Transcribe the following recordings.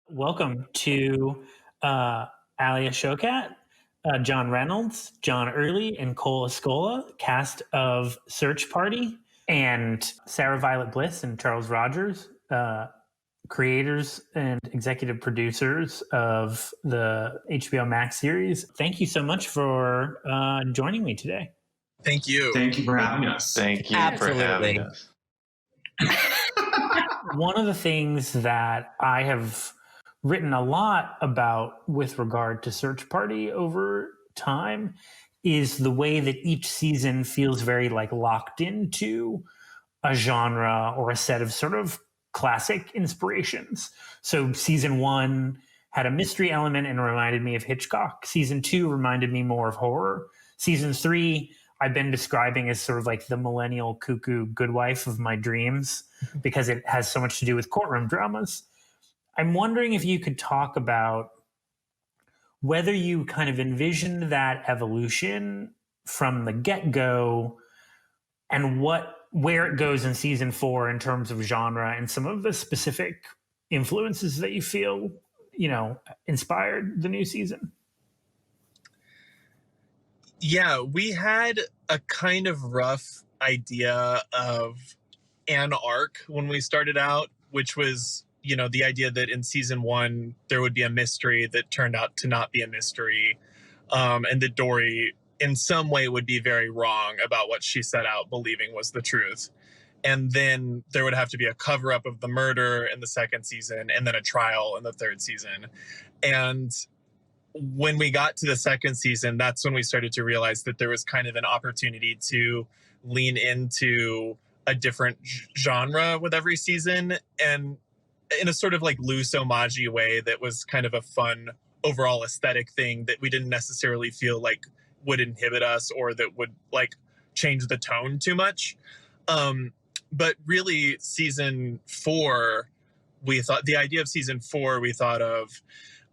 Welcome to Alia Showkat, John Reynolds, John Early, and Cole Escola, cast of Search Party, and Sarah Violet Bliss and Charles Rogers, creators and executive producers of the HBO Max series. Thank you so much for joining me today. Thank you. Thank you for having us. Thank you for having us. One of the things that I have written a lot about with regard to Search Party over time is the way that each season feels very locked into a genre or a set of sort of classic inspirations. So season 1 had a mystery element and reminded me of Hitchcock. Season 2 reminded me more of horror. Season 3 I've been describing as sort of like the millennial cuckoo good wife of my dreams because it has so much to do with courtroom dramas. I'm wondering if you could talk about whether you kind of envisioned that evolution from the get-go and where it goes in season 4 in terms of genre and some of the specific influences that you feel, inspired the new season. Yeah, we had a kind of rough idea of an arc when we started out, which was, the idea that in season 1, there would be a mystery that turned out to not be a mystery. And that Dory in some way would be very wrong about what she set out believing was the truth. And then there would have to be a cover up of the murder in the second season and then a trial in the third season. And when we got to the second season, that's when we started to realize that there was kind of an opportunity to lean into a different genre with every season, and in a sort of loose homage way that was kind of a fun overall aesthetic thing that we didn't necessarily feel like would inhibit us or that would change the tone too much. But really season 4, we thought of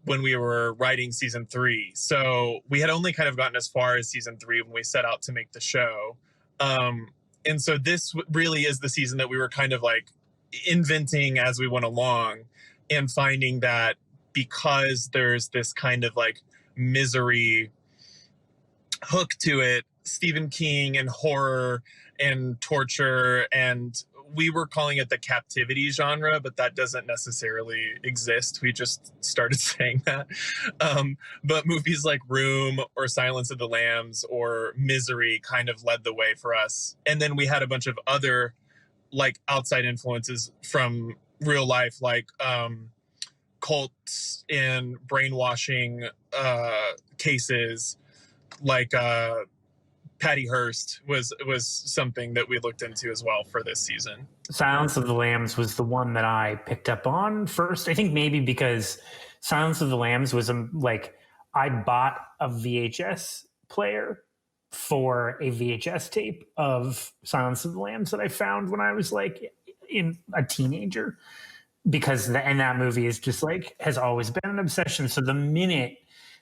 when we were writing season 3. So we had only kind of gotten as far as season 3 when we set out to make the show. And so this really is the season that we were kind of inventing as we went along and finding that because there's this kind of misery hook to it, Stephen King and horror and torture, and we were calling it the captivity genre, but that doesn't necessarily exist. We just started saying that. But movies like Room or Silence of the Lambs or Misery kind of led the way for us. And then we had a bunch of other outside influences from real life, cults and brainwashing cases, Patty Hearst was something that we looked into as well for this season. Silence of the Lambs was the one that I picked up on first. I think maybe because Silence of the Lambs was I bought a VHS player for a VHS tape of Silence of the Lambs that I found when I was in a teenager, because that movie is just has always been an obsession. So the minute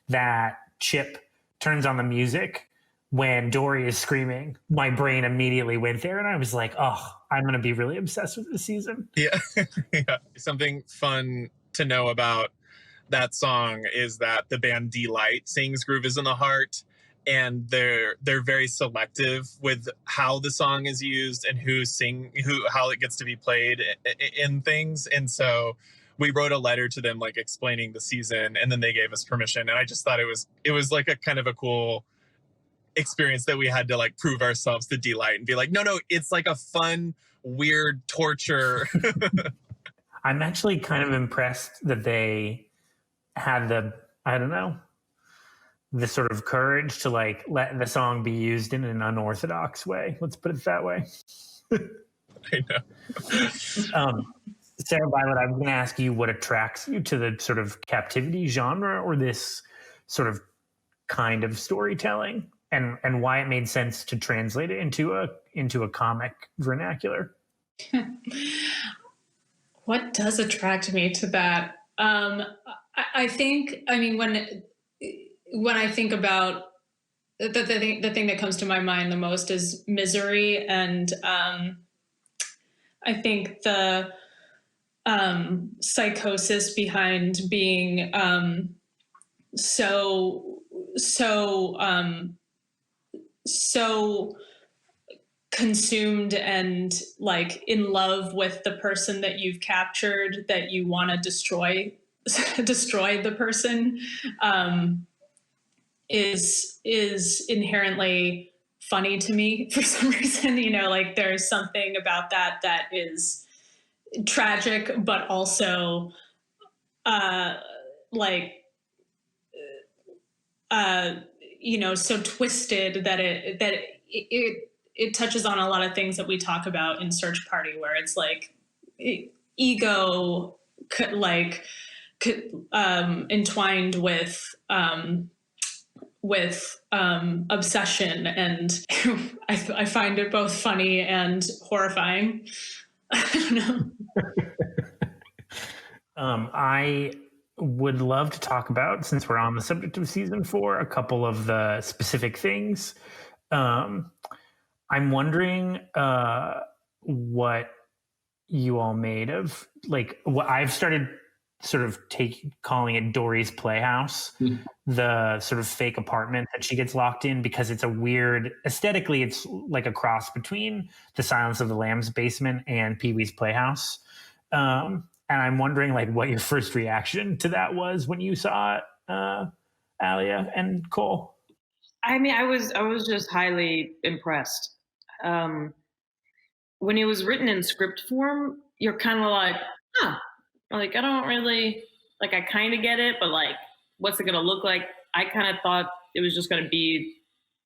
that Chip turns on the music when Dory is screaming, my brain immediately went there, and I was like, oh, I'm going to be really obsessed with this season. Yeah. Yeah. Something fun to know about that song is that the band Delight sings Groove is in the Heart, and they're very selective with how the song is used and how it gets to be played in things. And so we wrote a letter to them explaining the season, and then they gave us permission. And I just thought it was a kind of a cool experience that we had to prove ourselves to Delight and be no, it's a fun, weird torture. I'm actually kind of impressed that they had the sort of courage to let the song be used in an unorthodox way. Let's put it that way. I know. Sarah Violet, I'm going to ask you what attracts you to the sort of captivity genre or this sort of kind of storytelling, and why it made sense to translate it into a comic vernacular. What does attract me to that? I think, when I think about the thing that comes to my mind the most is Misery, and I think the psychosis behind being so consumed and like in love with the person that you've captured that you want to destroy the person is inherently funny to me for some reason. Like there's something about that is tragic, but also so twisted that it touches on a lot of things that we talk about in Search Party, where it's like ego entwined with obsession, and I find it both funny and horrifying. I don't know. I would love to talk about, since we're on the subject of season 4, a couple of the specific things. I'm wondering what you all made of, like, what I've started sort of calling it Dory's Playhouse, the sort of fake apartment that she gets locked in, because it's a weird, aesthetically, it's like a cross between the Silence of the Lambs basement and Pee-wee's Playhouse. And I'm wondering, like, what your first reaction to that was when you saw it, Alia and Cole. I mean, I was just highly impressed. When it was written in script form, you're kind of like, like, I don't really, like, I kind of get it, but like, what's it going to look like? I kind of thought it was just going to be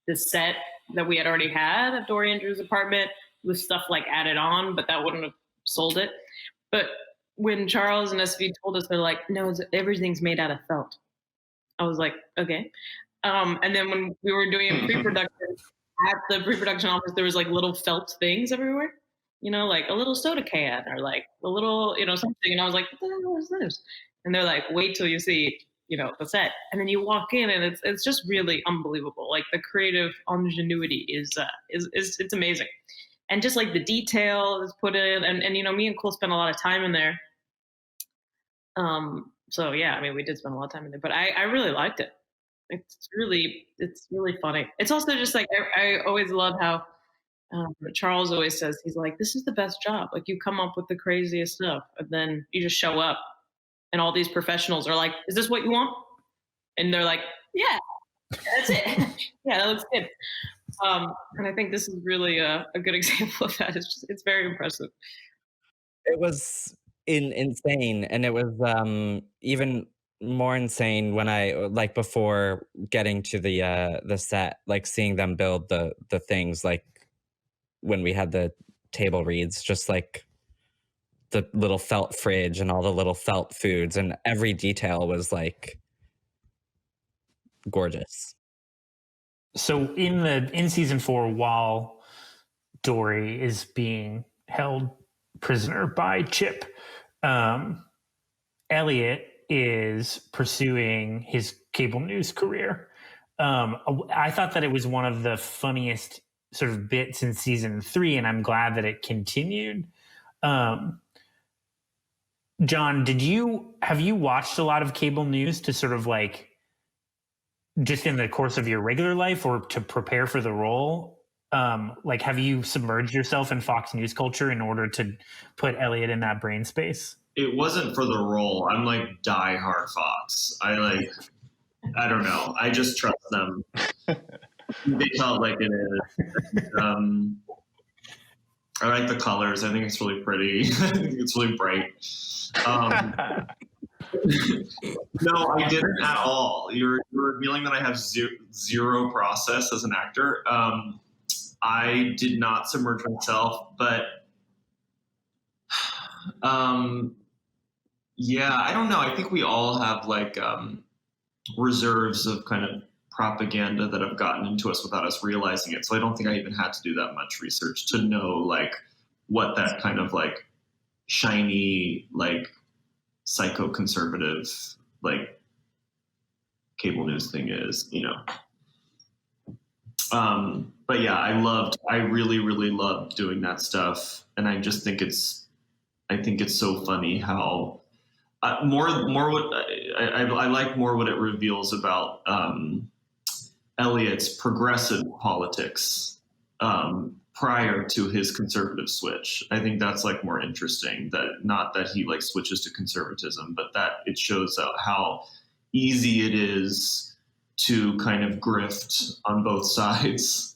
the set that we had already had at Dory and Drew's apartment with stuff like added on, but that wouldn't have sold it. But when Charles and SV told us, they're like, no, everything's made out of felt. I was like, okay. And then when we were doing pre-production, at the pre-production office, there was like little felt things everywhere, like a little soda can or like a little, something. And I was like, what the hell is this? And they're like, wait till you see, the set. And then you walk in and it's just really unbelievable. Like the creative ingenuity is it's amazing. And just like the detail is put in, and me and Cole spent a lot of time in there. So yeah, I mean, we did spend a lot of time in there, but I really liked it. It's really funny. It's also just like, I always love how Charles always says, he's like, this is the best job. Like you come up with the craziest stuff and then you just show up and all these professionals are like, is this what you want? And they're like, yeah, that's it. Yeah, that looks good. And I think this is really a good example of that. It's very impressive. It was insane. And it was even more insane when I, like, before getting to the set, like seeing them build the things, like when we had the table reads, just like the little felt fridge and all the little felt foods, and every detail was like gorgeous. So in season 4, while Dory is being held prisoner by Chip, Elliot is pursuing his cable news career. I thought that it was one of the funniest sort of bits in season 3, and I'm glad that it continued. John, have you watched a lot of cable news to sort of like, just in the course of your regular life or to prepare for the role? Like, have you submerged yourself in Fox News culture in order to put Elliot in that brain space? It wasn't for the role. I'm like diehard Fox. I don't know. I just trust them. They tell it like it is. I like the colors. I think it's really pretty. I think it's really bright. No, I didn't at all. You're revealing that I have zero process as an actor. I did not submerge myself, but yeah, I don't know. I think we all have like reserves of kind of propaganda that have gotten into us without us realizing it. So I don't think I even had to do that much research to know like what that kind of like shiny, like psycho-conservative, like cable news thing is, But yeah, I really, really loved doing that stuff. And I just think it's I think it's so funny how more what I like more what it reveals about Elliot's progressive politics prior to his conservative switch. I think that's like more interesting, that not that he like switches to conservatism, but that it shows out how easy it is to kind of grift on both sides.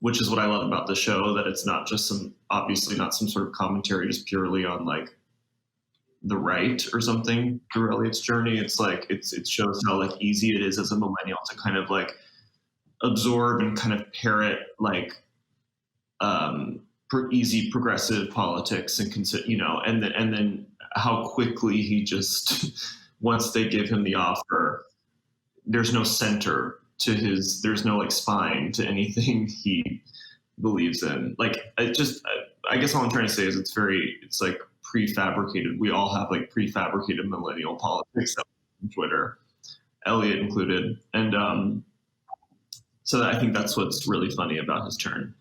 Which is what I love about the show, that it's not just obviously not some sort of commentary just purely on like the right or something through Elliot's journey. It's like, it shows how like easy it is as a millennial to kind of like absorb and kind of parrot like easy progressive politics and consider, and then how quickly he just, once they give him the offer, there's no center to there's no like spine to anything he believes in. Like, I guess all I'm trying to say is it's like prefabricated. We all have like prefabricated millennial politics on Twitter, Elliot included. And so I think that's what's really funny about his turn.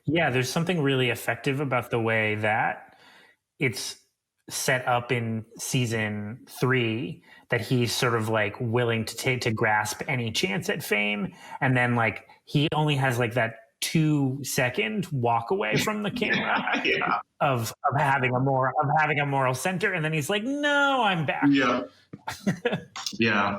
Yeah, there's something really effective about the way that it's set up in season 3, that he's sort of like willing to grasp any chance at fame, and then like he only has like that 2-second walk away from the camera Yeah. of having a moral center, and then he's like, no, I'm back. Yeah. Yeah.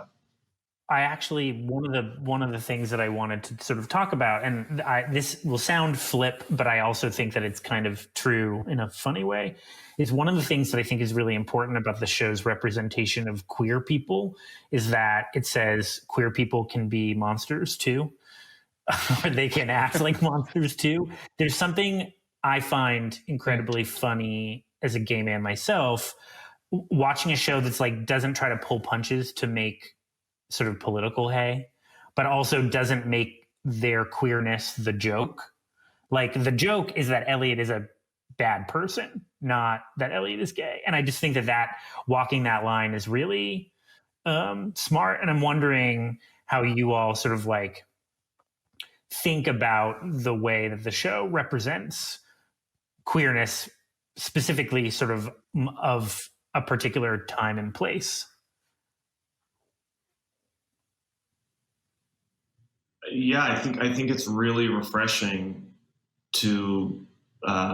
I actually, one of the things that I wanted to sort of talk about, and this will sound flip, but I also think that it's kind of true in a funny way, is one of the things that I think is really important about the show's representation of queer people is that it says queer people can be monsters too, or they can act like monsters too. There's something I find incredibly funny as a gay man myself, watching a show that's like doesn't try to pull punches to make sort of political hay, but also doesn't make their queerness the joke. Like, the joke is that Elliot is a bad person, not that Elliot is gay. And I just think that walking that line is really smart. And I'm wondering how you all sort of like think about the way that the show represents queerness, specifically sort of a particular time and place. Yeah, I think it's really refreshing to I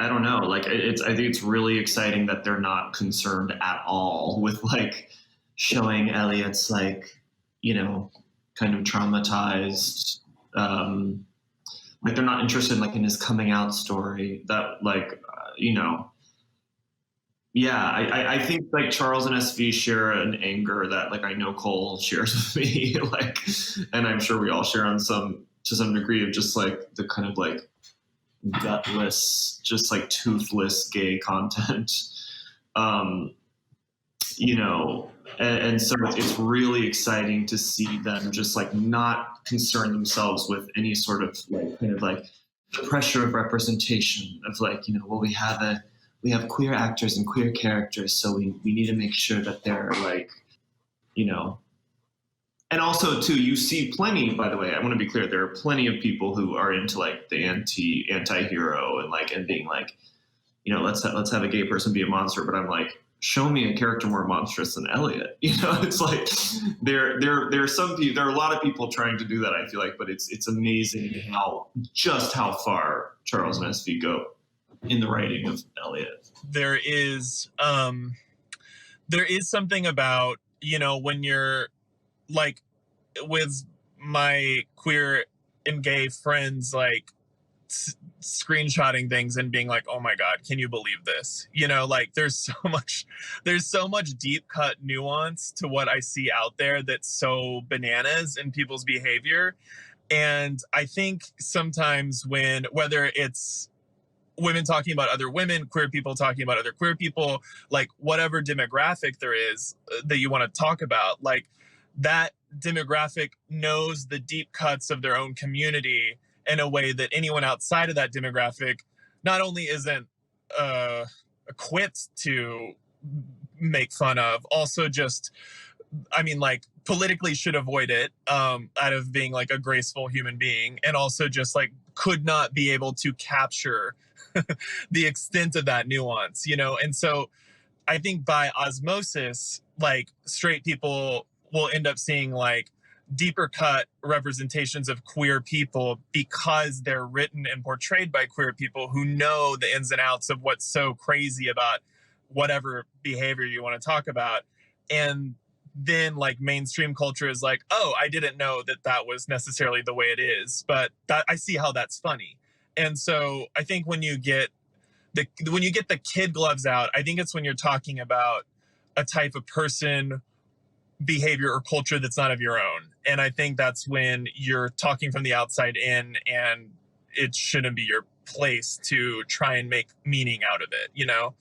don't know, like I think it's really exciting that they're not concerned at all with like showing Elliot's like, kind of traumatized, like they're not interested like in his coming out story, that like yeah, I think like Charles and SV share an anger that like I know Cole shares with me, like, and I'm sure we all share to some degree, of just like the kind of like gutless, just like toothless gay content, and so it's really exciting to see them just like not concern themselves with any sort of like kind of like the pressure of representation of like, well, we have queer actors and queer characters, so we need to make sure that they're like, and also too, you see plenty, by the way, I want to be clear, there are plenty of people who are into like the anti-hero and like, and being like, let's have a gay person be a monster. But I'm like, show me a character more monstrous than Elliot. It's like, there are a lot of people trying to do that, I feel like, but it's amazing how far Charles and SV go in the writing of Elliot. There is something about, when you're like with my queer and gay friends, like screenshotting things and being like, oh my God, can you believe this? Like there's so much deep cut nuance to what I see out there that's so bananas in people's behavior. And I think sometimes whether it's women talking about other women, queer people talking about other queer people, like whatever demographic there is that you want to talk about, like that demographic knows the deep cuts of their own community in a way that anyone outside of that demographic not only isn't equipped to make fun of, also just, like politically should avoid it out of being like a graceful human being, and also just like could not be able to capture the extent of that nuance, you know? And so I think by osmosis, like straight people will end up seeing like deeper cut representations of queer people because they're written and portrayed by queer people who know the ins and outs of what's so crazy about whatever behavior you want to talk about. And then like mainstream culture is like, oh, I didn't know that that was necessarily the way it is, but that I see how that's funny. And so I think when you get the kid gloves out, I think it's when you're talking about a type of person, behavior, or culture that's not of your own. And I think that's when you're talking from the outside in, and it shouldn't be your place to try and make meaning out of it, you know?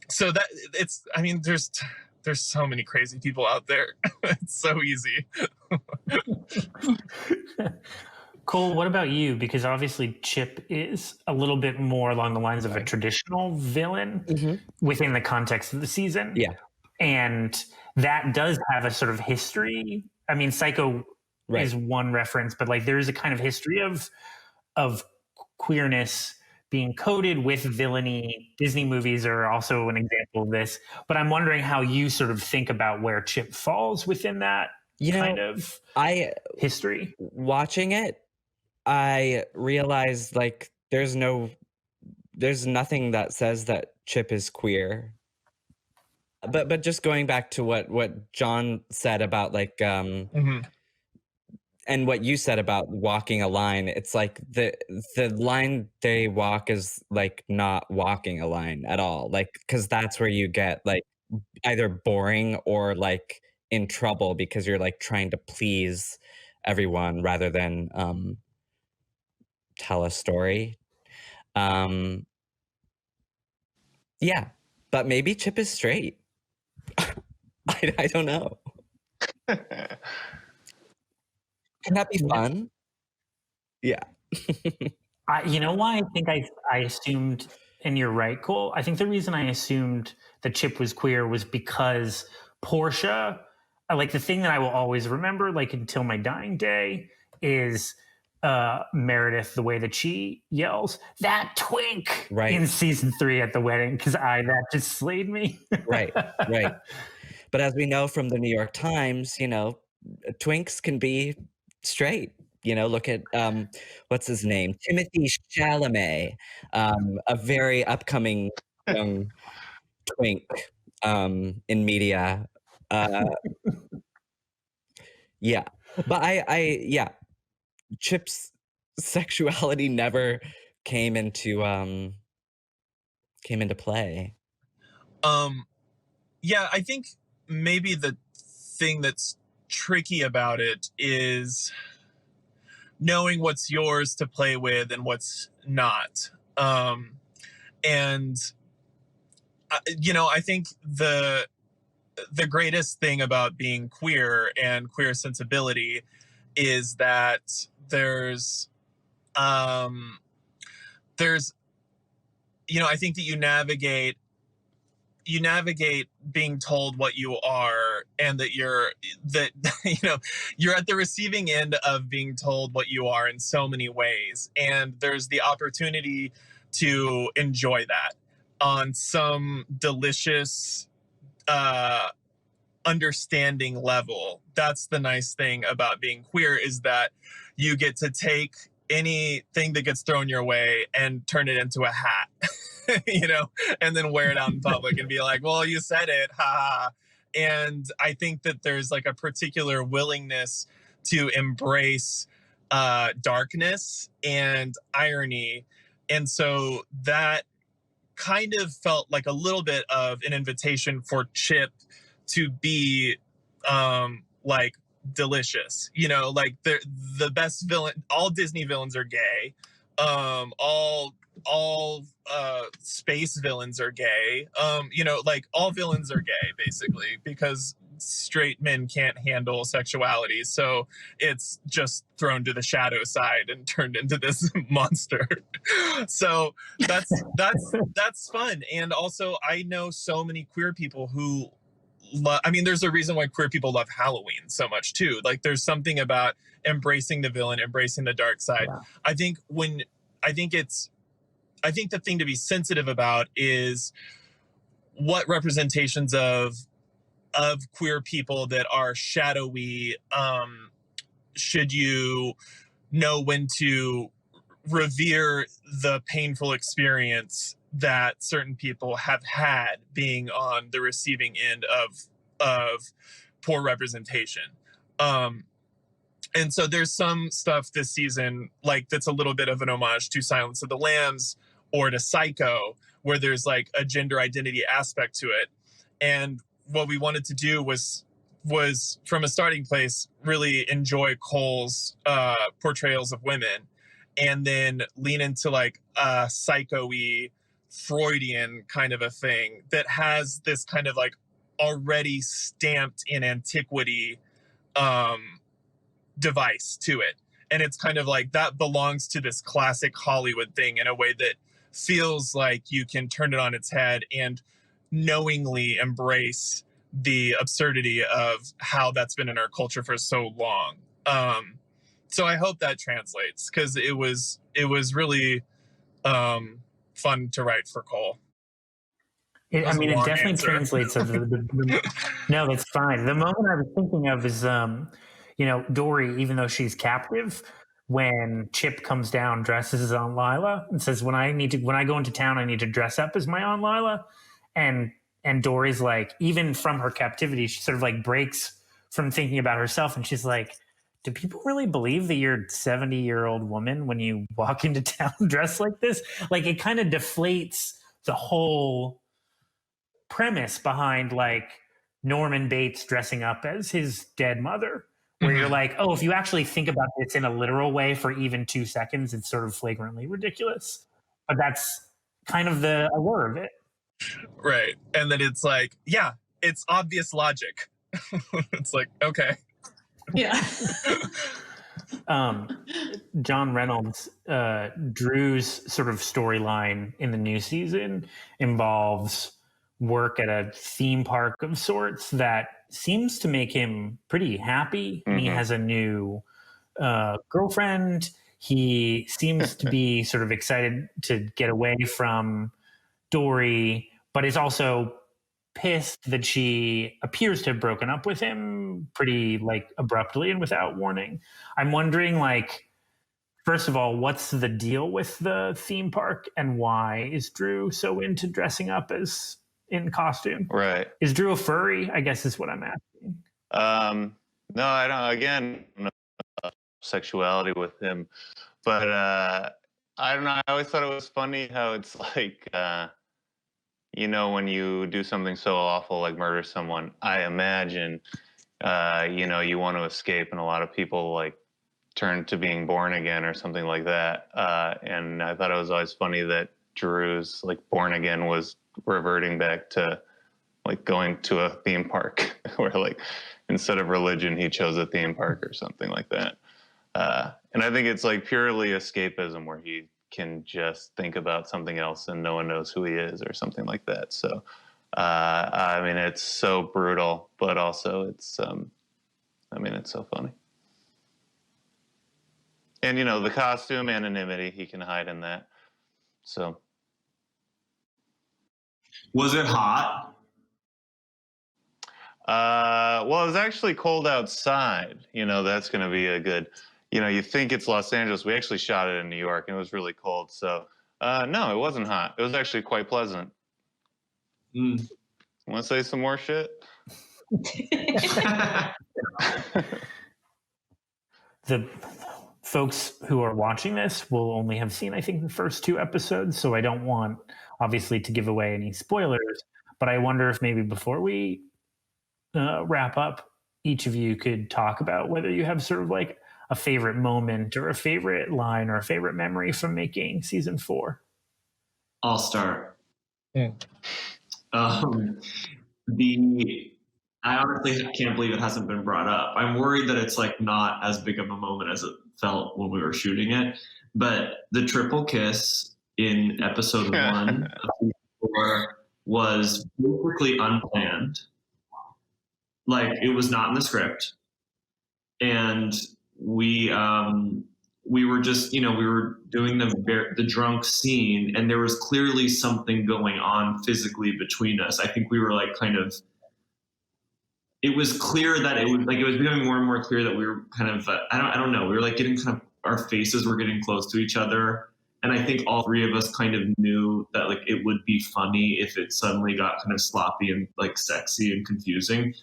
So that it's, I mean, there's so many crazy people out there. It's so easy. Cole, what about you? Because obviously Chip is a little bit more along the lines of a traditional villain within the context of the season. Yeah. And that does have a sort of history. I mean, Psycho is one reference, but like there is a kind of history of queerness being coded with villainy. Disney movies are also an example of this. But I'm wondering how you sort of think about where Chip falls within that kind of history. Watching it, I realized like there's nothing that says that Chip is queer. But just going back to what John said about like and what you said about walking a line, it's like the line they walk is like not walking a line at all. Like, because that's where you get like either boring or like in trouble because you're like trying to please everyone rather than tell a story. Yeah, but maybe Chip is straight. I don't know. Can that be fun? Yeah. You know why I think I assumed, and you're right, Cole. I think the reason I assumed that Chip was queer was because Portia, like the thing that I will always remember, like until my dying day, is Meredith, the way that she yells, "That twink!" in season 3 at the wedding, because that just slayed me. Right. But as we know from the New York Times, you know, twinks can be straight. You know, look at what's his name, Timothy Chalamet, a very upcoming young twink in media. Yeah, but I Chip's sexuality never came into play. Yeah, I think maybe the thing that's tricky about it is knowing what's yours to play with and what's not. And you know, I think the greatest thing about being queer and queer sensibility is that there's you know, I think that you navigate being told what you are, and that you know, you're at the receiving end of being told what you are in so many ways, and there's the opportunity to enjoy that on some delicious understanding level. That's the nice thing about being queer, is that you get to take anything that gets thrown your way and turn it into a hat. You know, and then wear it out in public and be like, well, you said it, ha. And I think that there's like a particular willingness to embrace darkness and irony. And so that kind of felt like a little bit of an invitation for Chip to be like delicious, you know, like the best villain. All Disney villains are gay. All space villains are gay. You know, like all villains are gay basically, because straight men can't handle sexuality, so it's just thrown to the shadow side and turned into this monster. So that's fun. And also, I know so many queer people who I mean, there's a reason why queer people love Halloween so much too. Like, there's something about embracing the villain, embracing the dark side. Yeah. I think the thing to be sensitive about is what representations of queer people that are shadowy. Should you know when to revere the painful experience that certain people have had being on the receiving end of poor representation. And so there's some stuff this season, like, that's a little bit of an homage to Silence of the Lambs or to Psycho, where there's like a gender identity aspect to it. And what we wanted to do was from a starting place, really enjoy Cole's portrayals of women, and then lean into like a psycho-y Freudian kind of a thing that has this kind of like already stamped in antiquity device to it. And it's kind of like that belongs to this classic Hollywood thing in a way that feels like you can turn it on its head and knowingly embrace the absurdity of how that's been in our culture for so long. So I hope that translates, because it was really fun to write for Cole. It definitely translates. No, that's fine. The moment I was thinking of is, Dory, even though she's captive, when Chip comes down, dresses as Aunt Lila, and says, when I go into town, I need to dress up as my Aunt Lila. And Dory's like, even from her captivity, she sort of like breaks from thinking about herself. And she's like, do people really believe that you're a 70-year-old woman when you walk into town dressed like this? Like, it kind of deflates the whole premise behind like Norman Bates dressing up as his dead mother, where you're like, oh, if you actually think about this in a literal way for even 2 seconds, it's sort of flagrantly ridiculous. But that's kind of the allure of it. Right. And then it's like, yeah, it's obvious logic. It's like, okay. Yeah. John Reynolds, Drew's sort of storyline in the new season involves work at a theme park of sorts that seems to make him pretty happy. Mm-hmm. He has a new girlfriend. He seems to be sort of excited to get away from Dory, but is also pissed that she appears to have broken up with him pretty like abruptly and without warning. I'm wondering, like, first of all, what's the deal with the theme park, and why is Drew so into dressing up as in costume? Right. Is Drew a furry, I guess is what I'm asking. No, I don't. Again, no sexuality with him, but I don't know. I always thought it was funny how it's like, when you do something so awful like murder someone, I imagine, you want to escape, and a lot of people like turn to being born again or something like that. And I thought it was always funny that Drew's like born again was reverting back to like going to a theme park where like instead of religion, he chose a theme park or something like that. And I think it's like purely escapism where he can just think about something else and no one knows who he is or something like that. So, it's so brutal, but also it's so funny. And, the costume, anonymity, he can hide in that. So. Was it hot? Well, it was actually cold outside. That's going to be a good, you think it's Los Angeles. We actually shot it in New York, and it was really cold. So, no, it wasn't hot. It was actually quite pleasant. Want to say some more shit? The folks who are watching this will only have seen, I think, the first 2 episodes, so I don't want, obviously, to give away any spoilers, but I wonder if maybe before we wrap up, each of you could talk about whether you have sort of like a favorite moment or a favorite line or a favorite memory from making season 4. I'll start. Yeah. I honestly can't believe it hasn't been brought up. I'm worried that it's like not as big of a moment as it felt when we were shooting it. But the triple kiss in episode 1 of season 4 was perfectly unplanned. like it was not in the script, and we were just, we were doing the drunk scene, and there was clearly something going on physically between us. I think we were like kind of. It was clear that it was becoming more and more clear that we were kind of I don't know, we were like getting kind of, our faces were getting close to each other, and I think all three of us kind of knew that like it would be funny if it suddenly got kind of sloppy and like sexy and confusing.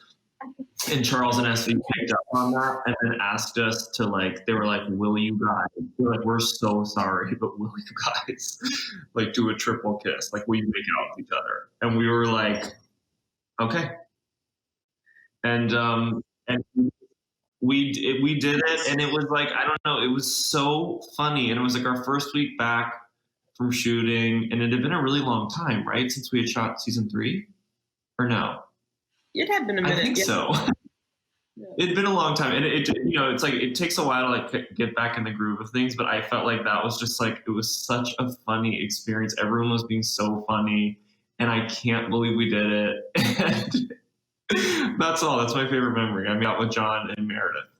And Charles and SV picked up on that and then asked us to like, they were like, will you guys? We're like, we're so sorry, but will you guys like do a triple kiss? Like, will you make out with each other? And we were like, okay. And we did it, and it was like, I don't know, it was so funny, and it was like our first week back from shooting, and it had been a really long time, right, since we had shot season 3, or no? It had been a minute. I think so. It'd been a long time, and it it's like it takes a while to like get back in the groove of things, but I felt like that was just like, it was such a funny experience. Everyone was being so funny, and I can't believe we did it. And that's all. That's my favorite memory. I mean, out with John and Meredith.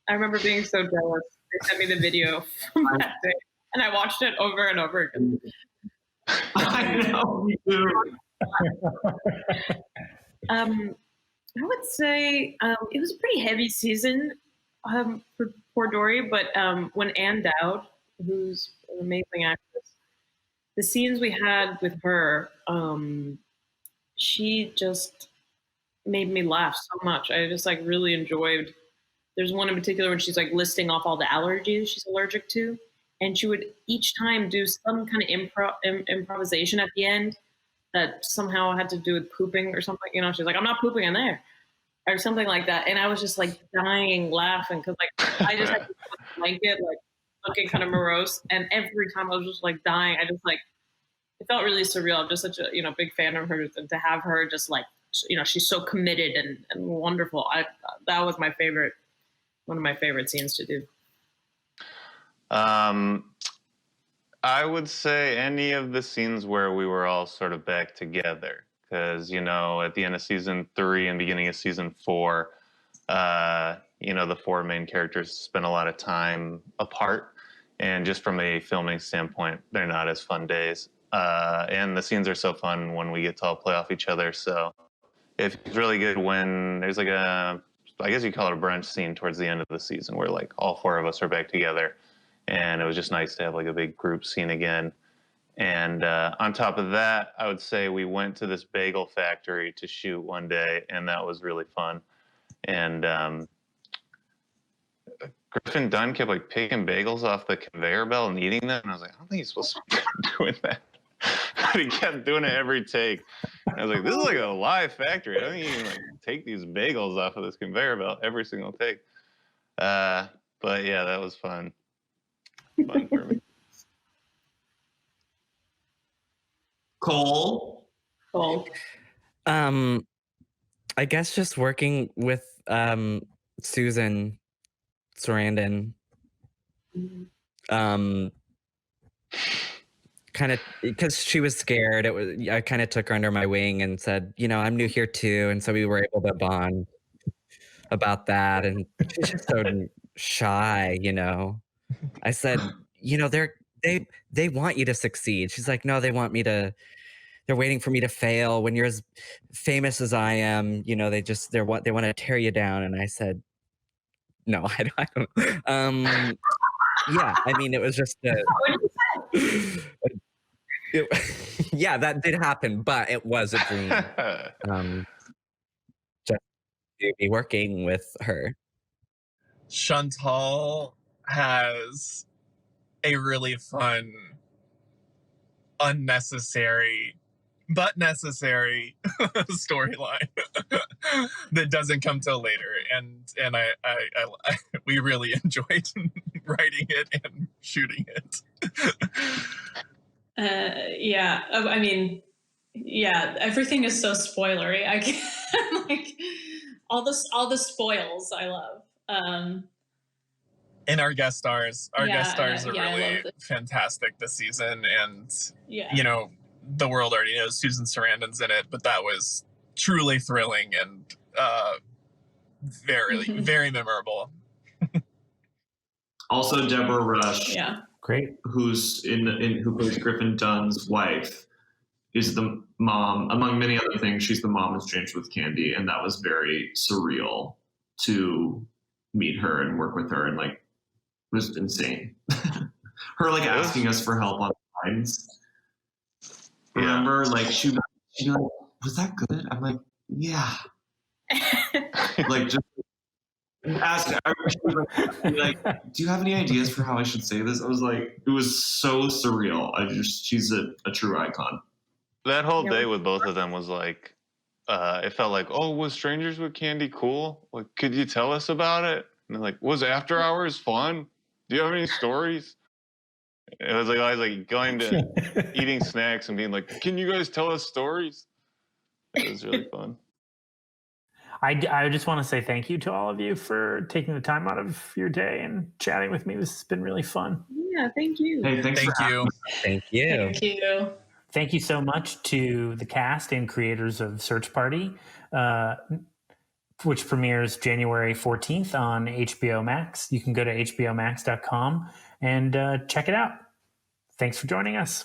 I remember being so jealous. They sent me the video from that day, and I watched it over and over again. I know, me too. I would say it was a pretty heavy season for Dory, but when Ann Dowd, who's an amazing actress, the scenes we had with her, she just made me laugh so much. I just like really enjoyed. There's one in particular when she's like listing off all the allergies she's allergic to, and she would each time do some kind of improvisation at the end that somehow had to do with pooping or something. She's like, I'm not pooping in there, or something like that. And I was just like dying laughing because like I just had to put a blanket, like looking kind of morose, and every time I was just like dying. I just like, it felt really surreal. I'm just such a big fan of her, to have her just like, she's so committed and wonderful. That was my favorite, one of my favorite scenes to do. I would say any of the scenes where we were all sort of back together, because at the end of season 3 and beginning of season 4, the 4 main characters spend a lot of time apart, and just from a filming standpoint, they're not as fun days. And the scenes are so fun when we get to all play off each other. So it's really good when there's like I guess you call it a brunch scene towards the end of the season where like all 4 of us are back together. And it was just nice to have like a big group scene again. And on top of that, I would say we went to this bagel factory to shoot one day, and that was really fun. And Griffin Dunn kept like picking bagels off the conveyor belt and eating them. And I was like, I don't think he's supposed to be doing that. But he kept doing it every take. And I was like, this is like a live factory. I don't think you can like take these bagels off of this conveyor belt every single take. But yeah, that was fun. Fun for me. Cole. I guess just working with Susan Sarandon. Kind of because she was scared. I kind of took her under my wing and said, I'm new here too, and so we were able to bond about that. And she's just so shy, I said, they want you to succeed. She's like, no, they're waiting for me to fail. When you're as famous as I am, they want to tear you down. And I said, no, I don't. Yeah, I mean, it was just yeah, that did happen, but it was a dream. Just to be working with her. Chantal has a really fun, unnecessary, but necessary storyline that doesn't come till later, and I we really enjoyed writing it and shooting it. Yeah, I mean, yeah, everything is so spoilery. I can't like all the spoils I love. And our guest stars are yeah, really fantastic this season, and yeah. the world already knows Susan Sarandon's in it, but that was truly thrilling, and very memorable. Also, Deborah Rush, Yeah. Great. who plays Griffin Dunn's wife, is the mom. Among many other things, she's the mom of Strangers with Candy, and that was very surreal to meet her and work with her, and like, it was insane. Her like asking us for help on lines. Remember, like she like, was that good? I'm like, yeah. Like just ask. Like, do you have any ideas for how I should say this? I was like, it was so surreal. She's a true icon. That whole day with both of them was like, it felt like, oh, was Strangers with Candy cool? Like, could you tell us about it? And like, was After Hours fun? Do you have any stories? It was like I was like going to eating snacks and being like, can you guys tell us stories? It was really fun. I just want to say thank you to all of you for taking the time out of your day and chatting with me. This has been really fun. Yeah, thank you. Hey, thank you. Thank you. Thank you. Thank you so much to the cast and creators of Search Party, which premieres January 14th on HBO Max. You can go to hbomax.com and check it out. Thanks for joining us.